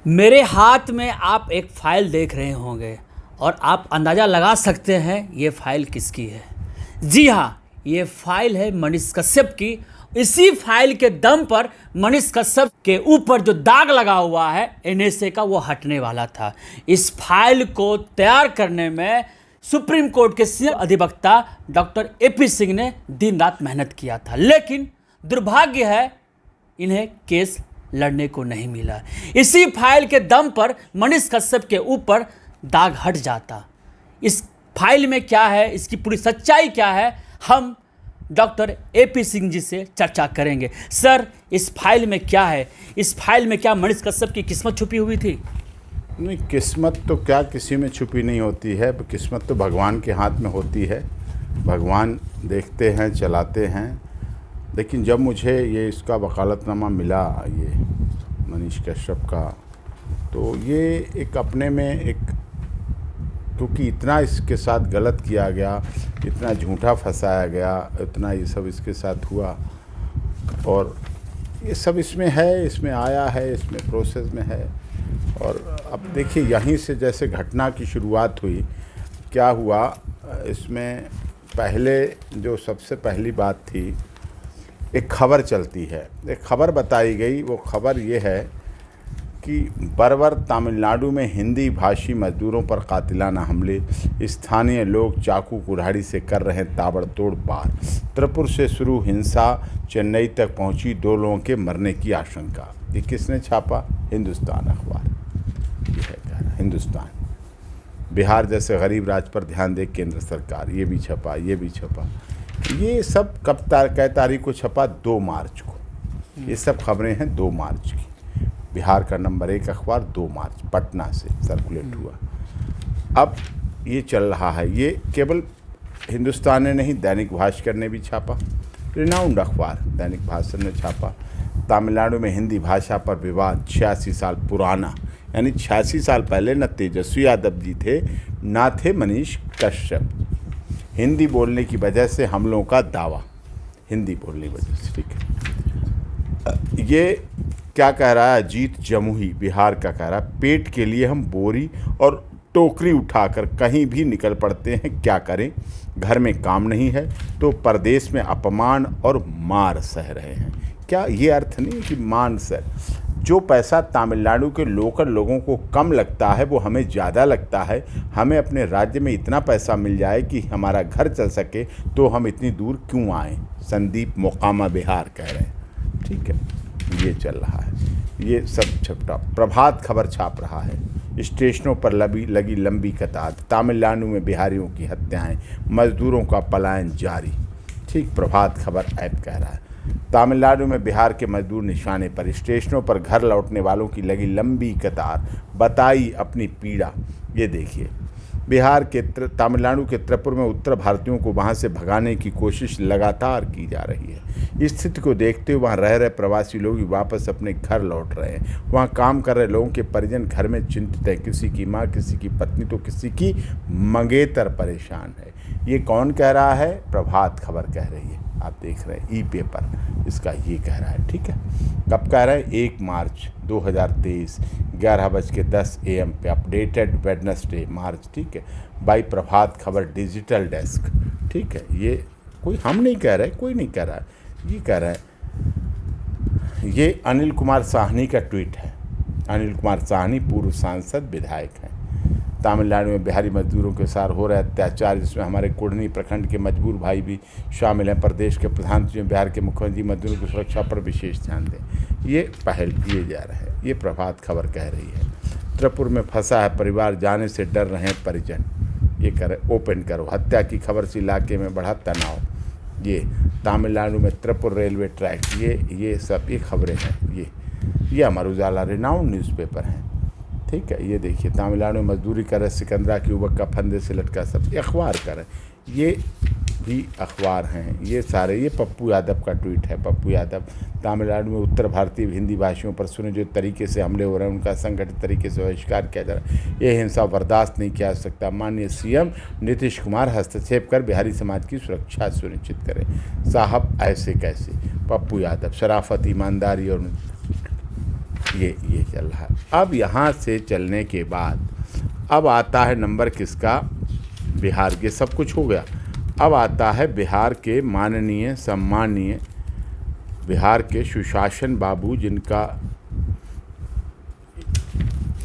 मेरे हाथ में आप एक फ़ाइल देख रहे होंगे और आप अंदाज़ा लगा सकते हैं ये फ़ाइल किसकी है। जी हाँ, ये फ़ाइल है मनीष कश्यप की। इसी फाइल के दम पर मनीष कश्यप के ऊपर जो दाग लगा हुआ है एनएसए का, वो हटने वाला था। इस फाइल को तैयार करने में सुप्रीम कोर्ट के सीनियर अधिवक्ता डॉक्टर एपी सिंह ने दिन रात मेहनत किया था, लेकिन दुर्भाग्य है इन्हें केस लड़ने को नहीं मिला। इसी फाइल के दम पर मनीष कश्यप के ऊपर दाग हट जाता। इस फाइल में क्या है, इसकी पूरी सच्चाई क्या है, हम डॉक्टर एपी सिंह जी से चर्चा करेंगे। सर, इस फाइल में क्या है? इस फाइल में क्या मनीष कश्यप की किस्मत छुपी हुई थी? नहीं, किस्मत तो क्या किसी में छुपी नहीं होती है। किस्मत तो भगवान के हाथ में होती है। भगवान देखते हैं, चलाते हैं। लेकिन जब मुझे ये इसका वकालतनामा मिला, ये मनीष कश्यप का, तो ये एक अपने में एक, क्योंकि इतना इसके साथ गलत किया गया, इतना झूठा फंसाया गया, इतना ये सब इसके साथ हुआ, और ये सब इसमें है, इसमें आया है, इसमें प्रोसेस में है। और अब देखिए, यहीं से जैसे घटना की शुरुआत हुई, क्या हुआ इसमें, पहले जो सबसे पहली बात थी, एक खबर चलती है, एक खबर बताई गई। वो खबर ये है कि बरवर तमिलनाडु में हिंदी भाषी मजदूरों पर कातिलाना हमले, स्थानीय लोग चाकू कुल्हाड़ी से कर रहे हैं ताबड़तोड़ वार, त्रिपुर से शुरू हिंसा चेन्नई तक पहुंची, 2 लोगों के मरने की आशंका। ये किसने छापा? हिंदुस्तान अखबार। ये है कह रहा हिंदुस्तान। बिहार जैसे गरीब राज्य पर ध्यान दे केंद्र सरकार, ये भी छपा, ये भी छपा। ये सब कब कै तारीख को छपा? 2 मार्च को। ये सब खबरें हैं 2 मार्च की। बिहार का नंबर 1 अखबार 2 मार्च पटना से सर्कुलेट हुआ। अब ये चल रहा है। ये केवल हिंदुस्तान ने नहीं, दैनिक भास्कर ने भी छापा, रिनाउंड अखबार दैनिक भास्कर ने छापा। तमिलनाडु में हिंदी भाषा पर विवाद 86 साल पुराना, यानी 86 साल पहले न तेजस्वी यादव जी थे, ना थे मनीष कश्यप। हिंदी बोलने की वजह से हमलों का दावा, हिंदी बोलने की वजह से, ठीक है। ये क्या कह रहा है? अजीत जमुई बिहार का कह रहा है, पेट के लिए हम बोरी और टोकरी उठाकर कहीं भी निकल पड़ते हैं, क्या करें, घर में काम नहीं है तो परदेश में अपमान और मार सह रहे हैं। क्या ये अर्थ नहीं कि मान सर, जो पैसा तमिलनाडु के लोकल लोगों को कम लगता है वो हमें ज़्यादा लगता है। हमें अपने राज्य में इतना पैसा मिल जाए कि हमारा घर चल सके, तो हम इतनी दूर क्यों आएँ? संदीप मोकामा बिहार कह रहे हैं, ठीक है। ये चल रहा है, ये सब छपटा। प्रभात खबर छाप रहा है, स्टेशनों पर लगी लंबी कतार, तमिलनाडु में बिहारियों की हत्याएं, मजदूरों का पलायन जारी, ठीक। प्रभात खबर ऐप कह रहा है, तमिलनाडु में बिहार के मजदूर निशाने पर, स्टेशनों पर घर लौटने वालों की लगी लंबी कतार, बताई अपनी पीड़ा। ये देखिए, बिहार के तमिलनाडु के त्रिपुर में उत्तर भारतीयों को वहां से भगाने की कोशिश लगातार की जा रही है। इस स्थिति को देखते हुए वहां रह रहे प्रवासी लोग वापस अपने घर लौट रहे हैं। वहां काम कर रहे लोगों के परिजन घर में चिंतित हैं, किसी की माँ, किसी की पत्नी, तो किसी की मंगेतर परेशान है। ये कौन कह रहा है? प्रभात खबर कह रही है, आप देख रहे हैं, ई पेपर इसका ये कह रहा है, ठीक है। कब कह रहा है? 1 मार्च 2023 11:10 AM पे, अपडेटेड वेडनेसडे मार्च, ठीक है, by Prabhat Khabar digital desk, ठीक है। ये कोई हम नहीं कह रहे, कोई नहीं कह रहा है, ये कह रहा है। ये अनिल कुमार साहनी का ट्वीट है। अनिल कुमार साहनी पूर्व सांसद विधायक हैं। तमिलनाडु में बिहारी मजदूरों के साथ हो रहे अत्याचार, जिसमें हमारे कुढ़नी प्रखंड के मजबूर भाई भी शामिल हैं। प्रदेश के प्रधानमंत्री बिहार के मुख्यमंत्री मजदूरों की सुरक्षा पर विशेष ध्यान दें, ये पहल किए जा रहा है। ये प्रभात खबर कह रही है। त्रिपुर में फंसा है परिवार, जाने से डर रहे हैं परिजन, ये करे ओपन करो। हत्या की खबर से इलाके में बढ़ा तनाव। ये तमिलनाडु में त्रिपुर रेलवे ट्रैक, ये सब ये खबरें हैं। ये अमर उजाला रिनाउंड न्यूज़पेपर हैं, ठीक है। ये देखिए, तमिलनाडु में मजदूरी कर रहे सिकंदरा के युवक का फंदे से लटका, सब अखबार कर रहे, ये भी अखबार हैं। ये सारे, ये पप्पू यादव का ट्वीट है। पप्पू यादव, तमिलनाडु में उत्तर भारतीय हिंदी भाषियों पर सुने जो तरीके से हमले हो रहे हैं, उनका संगठित तरीके से बहिष्कार किया जा रहा है। ये हिंसा बर्दाश्त नहीं किया जा सकता। माननीय सीएम नीतीश कुमार हस्तक्षेप कर बिहारी समाज की सुरक्षा सुनिश्चित करें। साहब ऐसे कैसे? पप्पू यादव, शराफत, ईमानदारी और ये चल रहा है। अब यहाँ से चलने के बाद अब आता है नंबर किसका, बिहार के, सब कुछ हो गया। अब आता है बिहार के माननीय सम्मानीय बिहार के सुशासन बाबू, जिनका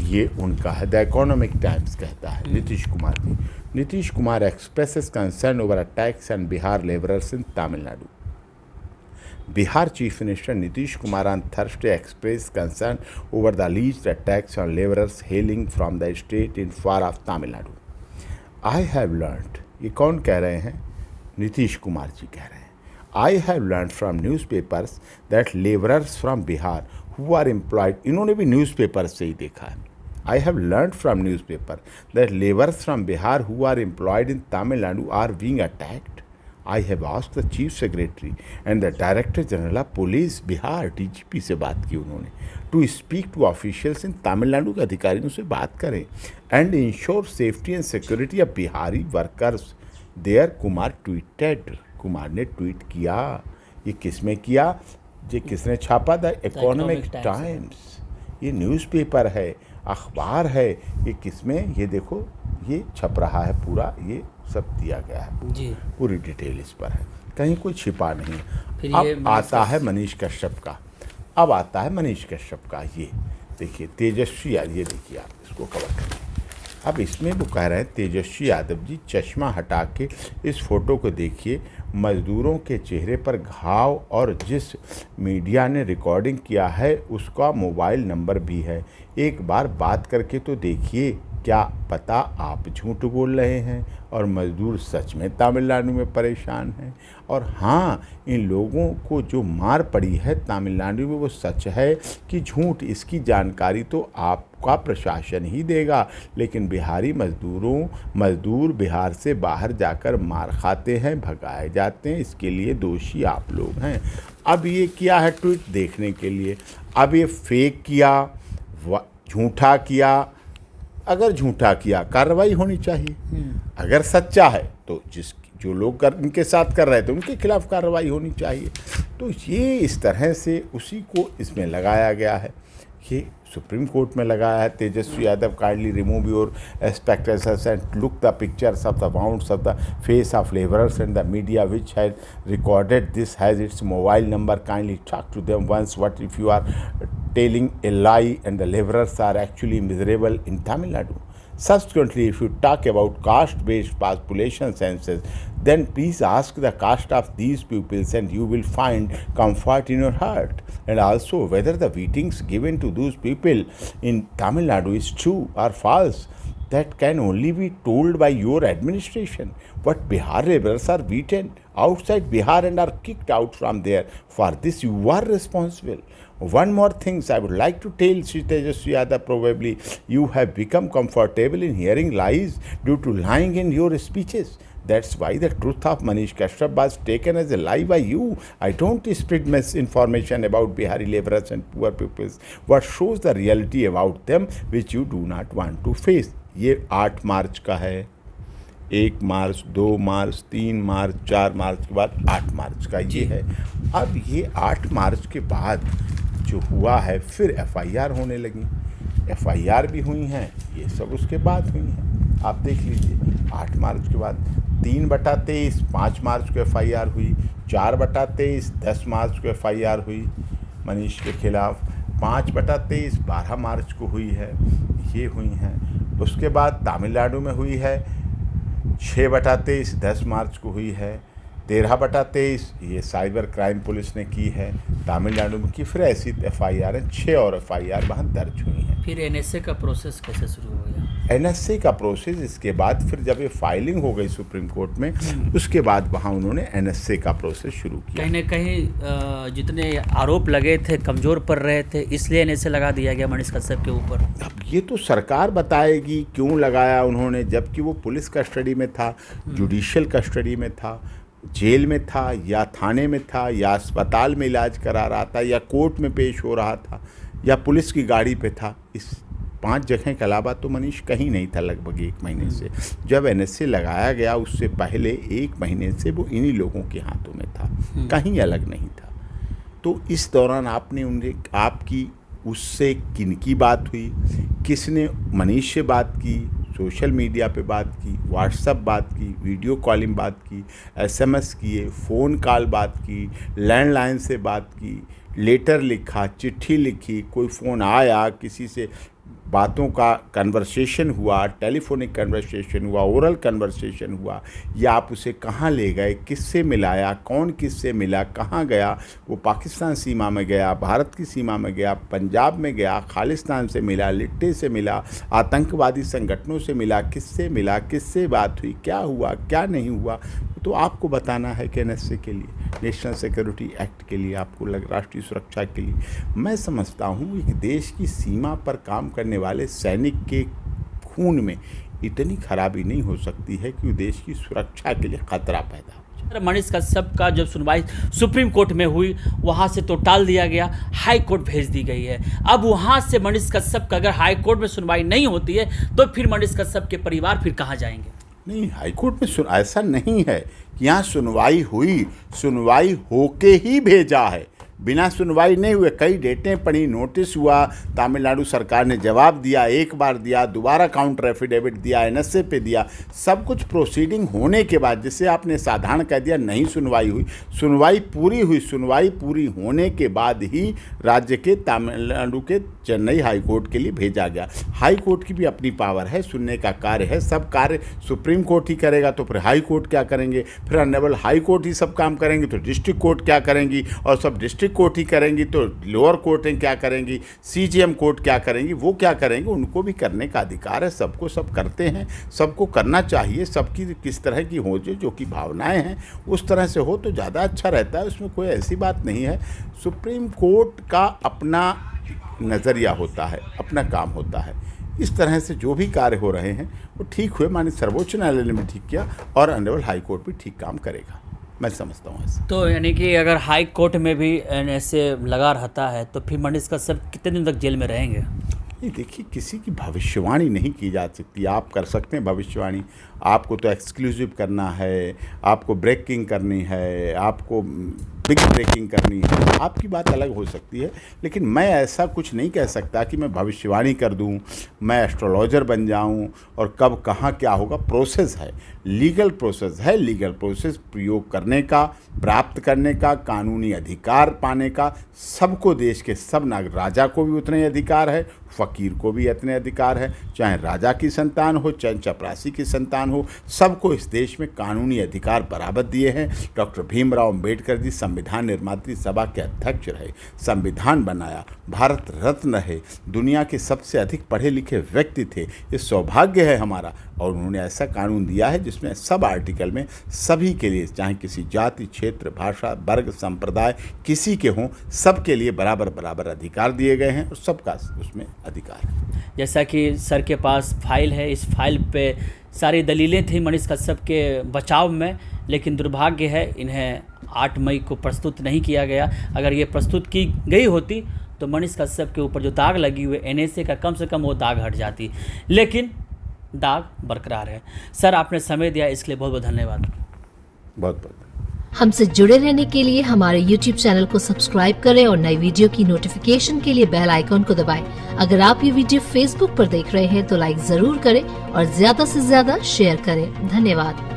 ये उनका है, द इकोनॉमिक टाइम्स कहता है, Nitish Kumar ji. Nitish Kumar expresses concern over attacks on Bihar labourers in Tamil Nadu. Bihar Chief Minister Nitish Kumar on Thursday expressed concern over the alleged attacks on laborers hailing from the state in far off Tamil Nadu. I have learned, ये कौन कह रहे हैं, नीतीश कुमार जी कह रहे हैं, I have learned from newspapers that laborers from Bihar who are employed, इन्होंने भी न्यूज़पेपर से ही देखा है, I have learned from newspaper that laborers from Bihar who are employed in Tamil Nadu are being attacked. I have asked the Chief Secretary and the Director General of Police Bihar, DGP से बात की उन्होंने, to speak to officials in Tamil Nadu के अधिकारियों से बात करें and ensure safety and security of Bihari workers there. Kumar tweeted, Kumar ने ट्वीट किया। ये किसमें किया, ये किसने छापा, द इकोनॉमिक टाइम्स, ये न्यूज़पेपर है, अखबार है, ये किसमें, ये देखो ये छप रहा है पूरा, ये सब दिया गया है जी, पूरी डिटेल इस पर है, कहीं कोई छिपा नहीं। अब आता है मनीष कश्यप का, अब आता है मनीष कश्यप का, ये देखिए तेजस्वी यादव, ये देखिए आप इसको कवर करें। अब इसमें वो कह रहे हैं तेजस्वी यादव जी, चश्मा हटा के इस फोटो को देखिए, मजदूरों के चेहरे पर घाव और जिस मीडिया ने रिकॉर्डिंग किया है उसका मोबाइल नंबर भी है, एक बार बात करके तो देखिए, क्या पता आप झूठ बोल रहे हैं और मज़दूर सच में तमिलनाडु में परेशान हैं। और हाँ, इन लोगों को जो मार पड़ी है तमिलनाडु में वो सच है कि झूठ, इसकी जानकारी तो आपका प्रशासन ही देगा, लेकिन बिहारी मज़दूर बिहार से बाहर जाकर मार खाते हैं, भगाए जाते हैं, इसके लिए दोषी आप लोग हैं। अब ये किया है ट्वीट देखने के लिए, अब ये फेक किया, झूठा किया, अगर झूठा किया कार्रवाई होनी चाहिए, अगर सच्चा है तो जो लोग इनके साथ कर रहे थे उनके खिलाफ कार्रवाई होनी चाहिए। तो ये इस तरह से उसी को इसमें लगाया गया है, ये सुप्रीम कोर्ट में लगाया है। Tejashwi Yadav, kindly remove your spectacles and look the pictures of the wounds of the face of labourers and the media which has recorded this has its mobile number, kindly talk to them once, what if you are telling a lie and the laborers are actually miserable in Tamil Nadu. Subsequently, if you talk about caste-based population census, then please ask the caste of these pupils and you will find comfort in your heart. And also whether the beatings given to those people in Tamil Nadu is true or false, that can only be told by your administration. But Bihar laborers are beaten outside Bihar and are kicked out from there. For this you are responsible. One more thing I would like to tell Shri Tejaswi Yadav, probably you have become comfortable in hearing lies due to lying in your speeches. That's why the truth of Manish Kashyap was taken as a lie by you. I don't spread misinformation about Bihari laborers and poor peoples. What shows the reality about them which you do not want to face. ये 8 मार्च का है, 1 मार्च, 2 मार्च, 3 मार्च, 4 मार्च के बाद 8 मार्च का ये है। अब ये 8 मार्च के बाद जो हुआ है, फिर एफआईआर होने लगी, एफआईआर भी हुई हैं, ये सब उसके बाद हुई हैं। आप देख लीजिए, 8 मार्च के बाद 3/23 5 मार्च को एफआईआर हुई, 4/23 10 मार्च को एफआईआर हुई मनीष के खिलाफ, 5/23 12 मार्च को हुई है, ये हुई हैं। उसके बाद तमिलनाडु में हुई है 6/23 10 मार्च को हुई है, 13/23 ये साइबर क्राइम पुलिस ने की है तमिलनाडु में की, फिर ऐसी एफआईआर है 6 और एफआईआर वहाँ दर्ज हुई हैं। फिर एनएसए का प्रोसेस कैसे शुरू हो गया? एनएसए का प्रोसेस इसके बाद फिर जब ये फाइलिंग हो गई सुप्रीम कोर्ट में, उसके बाद वहाँ उन्होंने एनएसए का प्रोसेस शुरू किया। कहीं ना कहीं जितने आरोप लगे थे कमज़ोर पड़ रहे थे, इसलिए एनएसए लगा दिया गया मनीष कश्यप के ऊपर। अब ये तो सरकार बताएगी क्यों लगाया उन्होंने, जबकि वो पुलिस कस्टडी में था, जुडिशियल कस्टडी में था, जेल में था, या थाने में था, या अस्पताल में इलाज करा रहा था, या कोर्ट में पेश हो रहा था, या पुलिस की गाड़ी पे था। इस 5 जगह के अलावा तो मनीष कहीं नहीं था लगभग 1 महीने से। जब एनएसए लगाया गया उससे पहले 1 महीने से वो इन्हीं लोगों के हाथों में था, कहीं अलग नहीं था। तो इस दौरान आपने उन्हें आपकी उससे किनकी बात हुई, किसने मनीष से बात की, सोशल मीडिया पे बात की, व्हाट्सएप बात की, वीडियो कॉलिंग बात की, एसएमएस किए, फ़ोन कॉल बात की, लैंडलाइन से बात की, लेटर लिखा, चिट्ठी लिखी, कोई फ़ोन आया, किसी से बातों का कन्वर्सेशन हुआ, टेलीफोनिक कन्वर्सेशन हुआ, ओरल कन्वर्सेशन हुआ, या आप उसे कहाँ ले गए, किससे मिलाया, कौन किससे मिला, कहाँ गया, वो पाकिस्तान सीमा में गया, भारत की सीमा में गया, पंजाब में गया, खालिस्तान से मिला, लिट्टे से मिला, आतंकवादी संगठनों से मिला, किससे बात हुई, क्या हुआ, क्या नहीं हुआ, तो आपको बताना है कि एनएसए के लिए, नेशनल सिक्योरिटी एक्ट के लिए, आपको राष्ट्रीय सुरक्षा के लिए। मैं समझता हूँ एक देश की सीमा पर काम करने वाले सैनिक के खून में इतनी खराबी नहीं हो सकती है कि देश की सुरक्षा के लिए खतरा पैदा हो। मनीष कश्यप का जब सुनवाई सुप्रीम कोर्ट में हुई, वहाँ से तो टाल दिया गया, हाई कोर्ट भेज दी गई है। अब वहाँ से मनीष कश्यप का अगर हाई कोर्ट में सुनवाई नहीं होती है तो फिर मनीष कश्यप के परिवार फिर कहाँ जाएंगे? नहीं, हाईकोर्ट में ऐसा नहीं है कि यहाँ सुनवाई हुई, सुनवाई होके ही भेजा है, बिना सुनवाई नहीं हुए। कई डेटें पड़ी, नोटिस हुआ, तमिलनाडु सरकार ने जवाब दिया, एक बार दिया, दोबारा काउंटर एफिडेविट दिया, एनएसए पे दिया, सब कुछ प्रोसीडिंग होने के बाद, जिससे आपने साधारण कह दिया नहीं सुनवाई हुई, सुनवाई पूरी हुई। सुनवाई पूरी होने के बाद ही राज्य के तमिलनाडु के चेन्नई हाई कोर्ट के लिए भेजा गया। हाई कोर्ट की भी अपनी पावर है, सुनने का कार्य है, सब कार्य सुप्रीम कोर्ट ही करेगा तो फिर हाई कोर्ट क्या करेंगे, फिर ऑनरेबल हाई कोर्ट ही सब काम करेंगे तो डिस्ट्रिक्ट कोर्ट क्या करेंगी, और सब डिस्ट्रिक्ट कोर्ट ही करेंगी तो लोअर कोर्टें क्या करेंगी, सीजीएम कोर्ट क्या करेंगी, वो क्या करेंगे, उनको भी करने का अधिकार है। सबको सब करते हैं, सबको करना चाहिए, सबकी किस तरह की हो जो की भावनाएं हैं उस तरह से हो तो ज़्यादा अच्छा रहता है, उसमें कोई ऐसी बात नहीं है। सुप्रीम कोर्ट का अपना नज़रिया होता है, अपना काम होता है। इस तरह से जो भी कार्य हो रहे हैं वो ठीक हुए, माननीय सर्वोच्च न्यायालय ने भी ठीक किया और ऑनरेबल हाई कोर्ट भी ठीक काम करेगा, मैं समझता हूँ ऐसा। तो यानी कि अगर हाई कोर्ट में भी ऐसे लगा रहता है तो फिर मनीष कश्यप कितने दिन तक जेल में रहेंगे? नहीं, देखिए, किसी की भविष्यवाणी नहीं की जा सकती। आप कर सकते हैं भविष्यवाणी, आपको तो एक्सक्लूसिव करना है, आपको ब्रेकिंग करनी है, आपको बिग ब्रेकिंग करनी है, आपकी बात अलग हो सकती है, लेकिन मैं ऐसा कुछ नहीं कह सकता कि मैं भविष्यवाणी कर दूं, मैं एस्ट्रोलॉजर बन जाऊं और कब कहाँ क्या होगा। प्रोसेस है, लीगल प्रोसेस है, लीगल प्रोसेस प्रयोग करने का, प्राप्त करने का, कानूनी अधिकार पाने का, सबको, देश के सब नागरिक, राजा को भी उतने अधिकार है, फ़कीर को भी इतने अधिकार है, चाहे राजा की संतान हो, चाहे चपरासी की संतान हो, सबको इस देश में कानूनी अधिकार बराबर दिए हैं। डॉक्टर भीमराव अंबेडकर जी संविधान निर्मात्री सभा के अध्यक्ष रहे, संविधान बनाया, भारत रत्न रहे, दुनिया के सबसे अधिक पढ़े लिखे व्यक्ति थे, ये सौभाग्य है हमारा। और उन्होंने ऐसा कानून दिया है जिसमें सब आर्टिकल में सभी के लिए, चाहे किसी जाति, क्षेत्र, भाषा, वर्ग, संप्रदाय किसी के हों, सबके लिए बराबर बराबर अधिकार दिए गए हैं और सबका उसमें अधिकार है। जैसा कि सर के पास फाइल है, इस फाइल पे सारी दलीलें थी मनीष कश्यप के बचाव में, लेकिन दुर्भाग्य है इन्हें 8 मई को प्रस्तुत नहीं किया गया। अगर ये प्रस्तुत की गई होती तो मनीष कश्यप के ऊपर जो दाग लगी हुई एनएसए का, कम से कम वो दाग हट जाती, लेकिन दाग बरकरार है। सर, आपने समय दिया, इसके लिए बहुत बहुत धन्यवाद। बहुत बहुत हमसे जुड़े रहने के लिए हमारे YouTube चैनल को सब्सक्राइब करें और नई वीडियो की नोटिफिकेशन के लिए बेल आइकॉन को दबाएं। अगर आप ये वीडियो Facebook पर देख रहे हैं तो लाइक जरूर करें और ज्यादा से ज्यादा शेयर करें। धन्यवाद।